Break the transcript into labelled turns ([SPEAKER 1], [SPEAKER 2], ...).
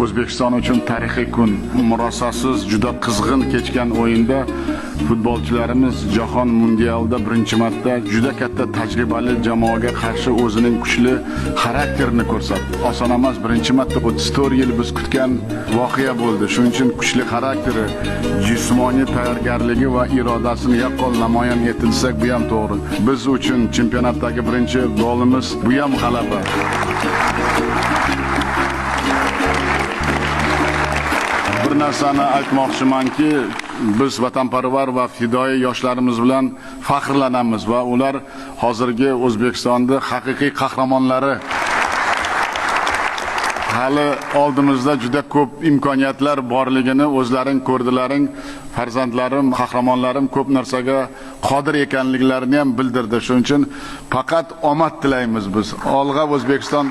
[SPEAKER 1] O'zbekiston uchun tarixiy kun. Murosasiz juda qizg'in kechgan o'yinda futbolchilarimiz Jahon mundialida birinchi marta juda katta tajribali jamoaga qarshi o'zining kuchli xarakterini ko'rsatdi. Oson emas, birinchi marta 34 yil biz kutgan voqea bo'ldi. Shuning uchun kuchli xarakteri, jismoniy tayyorgarligi va irodasini yaqqol namoyon etilsak, bu ham to'g'ri. Biz uchun chempionatdagi birinchi golimiz bu ham g'alaba. Bir narsani aytmoqchimanki, biz vatanparvar va fidoyi yoshlarimiz bilan faxrlanamiz va ular hozirgi O'zbekistonda haqiqiy qahramonlari. Hali oldimizda juda ko'p imkoniyatlar borligini o'zlaring ko'rdilaring. Farzandlarim, qahramonlarim ko'p narsaga qodir ekanliklarini ham bildirdi. Shuning uchun faqat omad tilaymiz biz. Olg'a O'zbekiston.